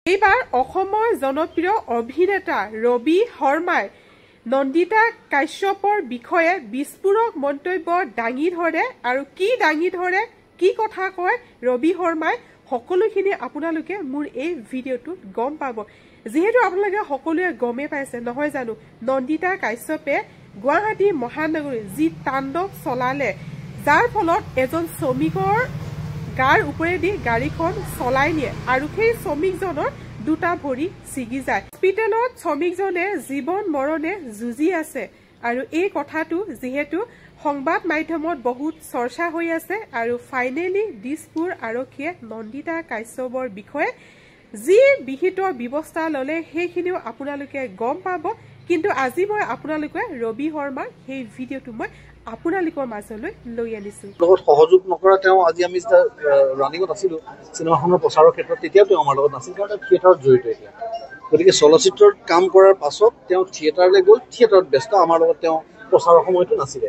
এইবাৰ অসমৰ জনপ্ৰিয় অভিনেতা ৰবি শৰ্মাই নন্দিতা কাশ্যপৰ বিষয়ে বিস্ফোৰক মন্তব্য দাঙি ধৰে আৰু কি দাঙি ধৰে কি কথা কয় ৰবি শৰ্মাই সকলোখিনি আপোনালোকে মোৰ এই ভিডিঅ'টোত গম পাব যেহেতু আপোনালোকে সকলোৱে গমে পাইছে নহয় জানো নন্দিতা কাশ্যপে গুৱাহাটী মহানগৰী যি তাণ্ডৱ চলালে যাৰ ফলত এজন শ্ৰমিকৰ গাৰ ওপৰেদি গাড়ীখন চলাই নিয়ে আৰু সেই শ্ৰমিকজনৰ দুটা ভৰি ছিগি যায় হস্পিটেলত শ্ৰমিকজনে জীৱন মৰণে যুঁজি আছে আৰু এই কথাটো যেহেতু সংবাদ মাধ্যমত বহুত চৰ্চা হৈ আছে আৰু ফাইনেলি দিছপুৰ আৰক্ষীয়ে নন্দিতা কাশ্যপৰ বিষয়ে যি বিহিত ব্যৱস্থা ললে সেইখিনিও আপোনালোকে গম পাব কিন্তু আজি মই আপোনালোকে ৰবি শৰ্মাৰ সেই ভিডিঅ'টো মই আপোনালোকৰ মাজলৈ লৈ আনিছো লগত সহযোগ নকৰা তেওঁ আজি আমি ৰানিঙত আছিলো চিনেমাখনৰ প্ৰচাৰৰ ক্ষেত্ৰত তেতিয়াও তেওঁ আমাৰ লগত নাছিল কাৰণ থিয়েটাৰত জড়িত এতিয়া গতিকে চলচ্চিত্ৰত কাম কৰাৰ পাছত তেওঁ থিয়েটাৰলৈ গ'ল থিয়েটাৰত ব্যস্ত আমাৰ লগত তেওঁ প্ৰচাৰৰ সময়তো নাছিলে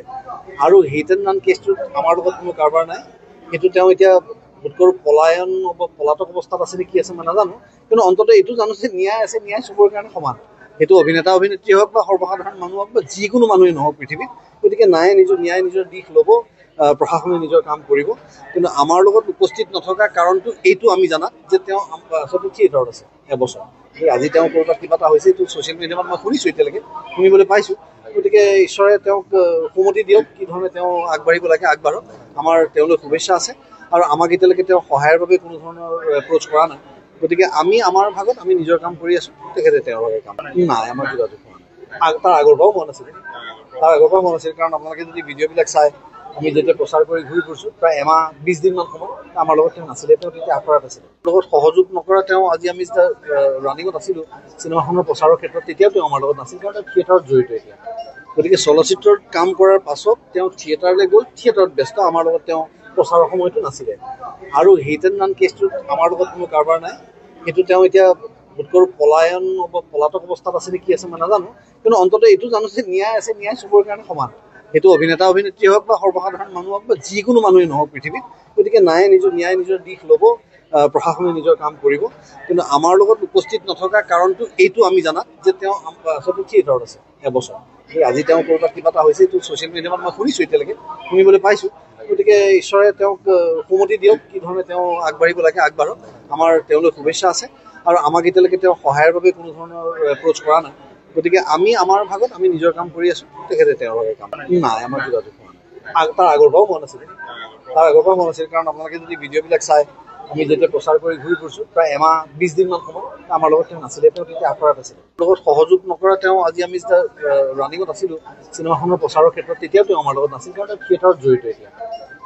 আৰু হিট এণ্ড ৰান কেছটোত আমাৰ লগত কোনো কাৰবাৰ নাই সেইটো তেওঁ এতিয়া বোধকৰো পলায়ন পলাতক অৱস্থাত আছে নে কি আছে মই নাজানো কিন্তু অন্ততঃ এইটো জানো যে ন্যায় আছে ন্যায় চবৰে কাৰণে সমান সেইটো অভিনেতা অভিনেত্ৰী হওক বা সৰ্বসাধাৰণ মানুহ হওক বা যিকোনো মানুহে নহওক পৃথিৱীত গতিকে ন্যায় নিজৰ দিশ ল'ব প্ৰশাসনে নিজৰ কাম কৰিব কিন্তু আমাৰ লগত উপস্থিত নথকা কাৰণটো এইটো আমি জানাত যে তেওঁ আচলতে থিয়েটাৰত আছে এবছৰ আজি তেওঁ ক'ৰবাত কিবা এটা হৈছে এইটো ছ'চিয়েল মিডিয়াত মই শুনিছোঁ এতিয়ালৈকে শুনিবলৈ পাইছোঁ গতিকে ঈশ্বৰে তেওঁক সুমতি দিয়ক কি ধৰণে তেওঁ আগবাঢ়িব লাগে আগবাঢ়ক আমাৰ তেওঁলৈ শুভেচ্ছা আছে আৰু আমাক এতিয়ালৈকে তেওঁ সহায়ৰ বাবে কোনো ধৰণৰ এপ্ৰ'চ কৰা নাই গতিকে আমি আমাৰ ভাগত আমি নিজৰ কাম কৰি আছোঁ তেখেতে তেওঁৰ কাম নাই আমাৰ যোগাযোগ হোৱা নাই তাৰ আগৰ পৰাও মন আছিলে কাৰণ আপোনালোকে যদি ভিডিঅ'বিলাক চাই আমি যেতিয়া প্ৰচাৰ কৰি ঘূৰি ফুৰিছোঁ প্ৰায় এমাহ 20 দিনমান সময় আমাৰ লগত তেওঁ নাছিলে তেওঁ তেতিয়া আখৰাত আছিলে লগত সহযোগ নকৰা তেওঁ আজি আমি যেতিয়া ৰানিঙত আছিলোঁ চিনেমাখনৰ প্ৰচাৰৰ ক্ষেত্ৰত তেতিয়াও তেওঁ আমাৰ লগত নাছিল কাৰণ থিয়েটাৰত জড়িত এতিয়া গতিকে চলচ্চিত্ৰত কাম কৰাৰ পাছত তেওঁ থিয়েটাৰলৈ গ'ল থিয়েটাৰত ব্যস্ত আমাৰ লগত তেওঁ প্ৰচাৰৰ সময়তো নাছিলে আৰু হিট এণ্ড ৰান কেছটোত আমাৰ লগত কোনো কাৰবাৰ নাই সেইটো তেওঁ এতিয়া বোধকৰো পলায়ন পলাতক অৱস্থাত আছে নে কি আছে মই নাজানো কিন্তু অন্ততঃ এইটো জানো যে ন্যায় আছে ন্যায় চবৰে কাৰণে সমান সেইটো অভিনেতা অভিনেত্ৰী হওক বা সৰ্বসাধাৰণ মানুহ হওক বা যিকোনো মানুহে নহওক পৃথিৱীত গতিকে ন্যায় নিজৰ দিশ ল'ব প্ৰশাসনে নিজৰ কাম কৰিব কিন্তু আমাৰ লগত উপস্থিত নথকা কাৰণটো এইটো আমি জানাত যে তেওঁ আচলতে থিয়েটাৰত আছে এবছৰ আজি তেওঁ ক'ৰবাত কিবা এটা হৈছে এইটো ছ'চিয়েল মিডিয়াত মই শুনিছোঁ এতিয়ালৈকে শুনিবলৈ পাইছোঁ গতিকে ঈশ্বৰে তেওঁক সুমতি দিয়ক কি ধৰণে তেওঁ আগবাঢ়িব লাগে আগবাঢ়ক আমাৰ তেওঁলৈ শুভেচ্ছা আছে আৰু আমাক এতিয়ালৈকে তেওঁ সহায়ৰ বাবে কোনো ধৰণৰ এপ্ৰ'চ কৰা নাই গতিকে আমি আমাৰ ভাগত আমি নিজৰ কাম কৰি আছোঁ তেখেতে তেওঁৰ কাম নাই আমাৰ যোগাযোগ হোৱা নাই তাৰ আগৰ পৰাও মন আছিলে কাৰণ আপোনালোকে যদি ভিডিঅ'বিলাক চাই আমি যেতিয়া প্ৰচাৰ কৰি ঘূৰি ফুৰিছোঁ প্ৰায় এমাহ 20 দিনমান সময় আমাৰ লগত তেওঁ নাছিলে তেওঁ তেতিয়া আখৰাত আছিলে লগত সহযোগ নকৰা তেওঁ আজি আমি যেতিয়া ৰানিঙত আছিলোঁ চিনেমাখনৰ প্ৰচাৰৰ ক্ষেত্ৰত তেতিয়াও তেওঁ আমাৰ লগত নাছিল কাৰণ থিয়েটাৰত জড়িত এতিয়া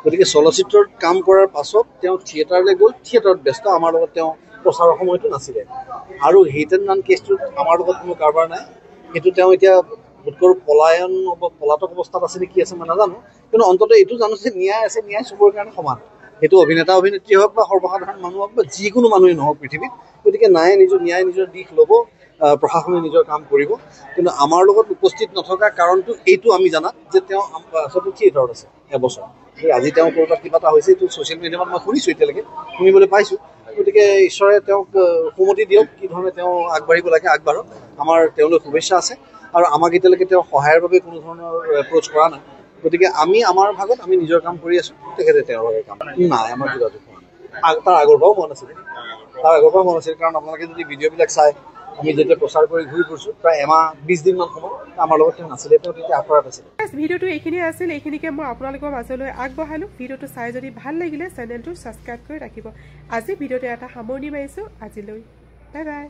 গতিকে চলচ্চিত্ৰত কাম কৰাৰ পাছত তেওঁ থিয়েটাৰলৈ গ'ল থিয়েটাৰত ব্যস্ত আমাৰ লগত তেওঁ প্ৰচাৰৰ সময়তো নাছিলে আৰু হিট এণ্ড ৰান কেছটোত আমাৰ লগত কোনো কাৰবাৰ নাই সেইটো তেওঁ এতিয়া বোধকৰো পলায়ন পলাতক অৱস্থাত আছে নে কি আছে মই নাজানো কিন্তু অন্ততঃ এইটো জানো যে ন্যায় আছে ন্যায় চবৰে কাৰণে সমান সেইটো অভিনেতা অভিনেত্ৰী হওক বা সৰ্বসাধাৰণ মানুহ হওক বা যিকোনো মানুহে নহওক পৃথিৱীত গতিকে নিজৰ দিশ ল'ব প্ৰশাসনে নিজৰ কাম কৰিব কিন্তু আমাৰ লগত উপস্থিত নথকা কাৰণটো এইটো আমি জানাত যে তেওঁ আচলতে থিয়েটাৰত আছে এবছৰ আজি তেওঁ ক'ৰবাত কিবা এটা হৈছে এইটো ছ'চিয়েল মিডিয়াত মই শুনিছোঁ এতিয়ালৈকে শুনিবলৈ পাইছোঁ গতিকে ঈশ্বৰে তেওঁক সুমতি দিয়ক কি ধৰণে তেওঁ আগবাঢ়িব লাগে আগবাঢ়ক আমাৰ তেওঁলৈ শুভেচ্ছা আছে আৰু আমাক এতিয়ালৈকে তেওঁ সহায়ৰ বাবে কোনো ধৰণৰ এপ্ৰ'চ কৰা নাই গতিকে আমি আমাৰ ভাগত আমি নিজৰ কাম কৰি আছোঁ তেখেতে তেওঁৰ কাম নাই আমাৰ যোগাযোগ হোৱা নাই তাৰ আগৰ পৰাও মন আছিলে কাৰণ আপোনালোকে যদি ভিডিঅ'বিলাক চাই আমি যেতিয়া প্ৰচাৰ কৰি ঘূৰি ফুৰিছোঁ প্ৰায় এমাহ 20 দিনমান সময় আমাৰ লগত তেওঁ নাছিলে তেওঁ তেতিয়া আখৰাত আছিলে ভিডিঅ'টো এইখিনিয়ে আছিল এইখিনিকে মই আপোনালোকৰ মাজলৈ আগবঢ়ালোঁ ভিডিঅ'টো চাই যদি ভাল লাগিলে চেনেলটো ছাবস্ক্ৰাইব কৰি ৰাখিব আজি ভিডিঅ'টো এটা সামৰণি মাৰিছোঁ আজিলৈ বাই বাই